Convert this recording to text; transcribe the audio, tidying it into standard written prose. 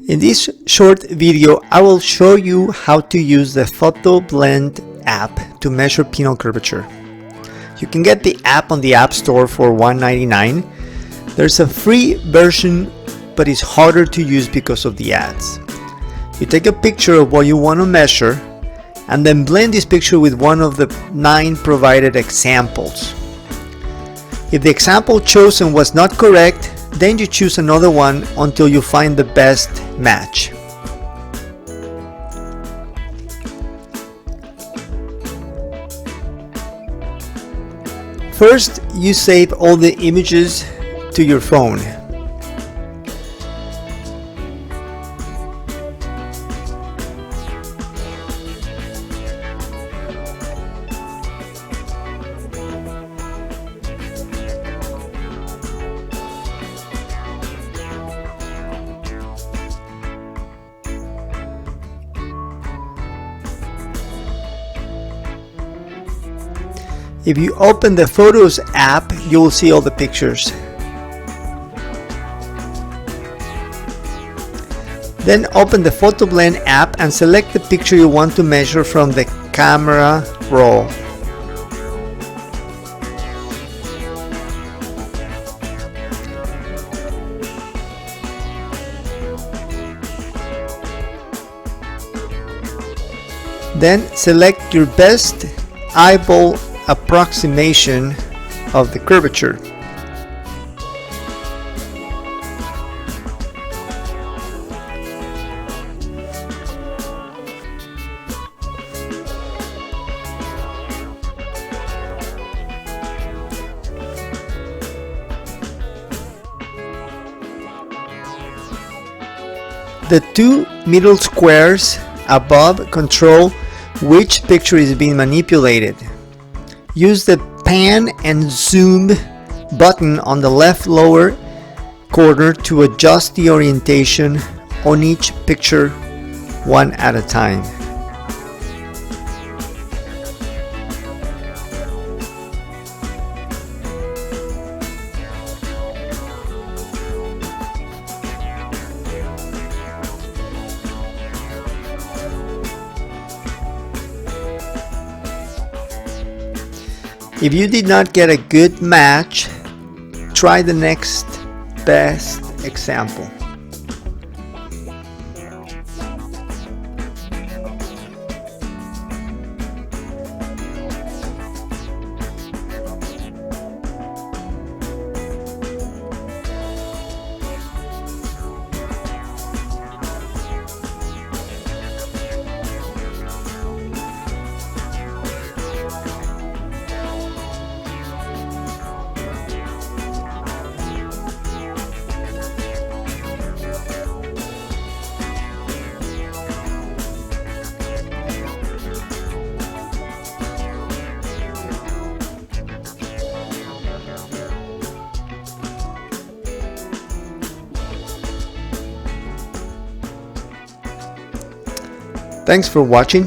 In this short video, I will show you how to use the Photoblend app to measure penile curvature. You can get the app on the App Store for $1.99. There's a free version, but it's harder to use because of the ads. You take a picture of what you want to measure and then blend this picture with one of the 9 provided examples. If the example chosen was not correct, then you choose another one until you find the best match. First, you save all the images to your phone. If you open the Photos app, you will see all the pictures. Then open the Photoblend app and select the picture you want to measure from the camera roll. Then select your best eyeball approximation of the curvature. The 2 middle squares above control which picture is being manipulated. Use the pan and zoom button on the left lower corner to adjust the orientation on each picture one at a time. If you did not get a good match, try the next best example. Thanks for watching.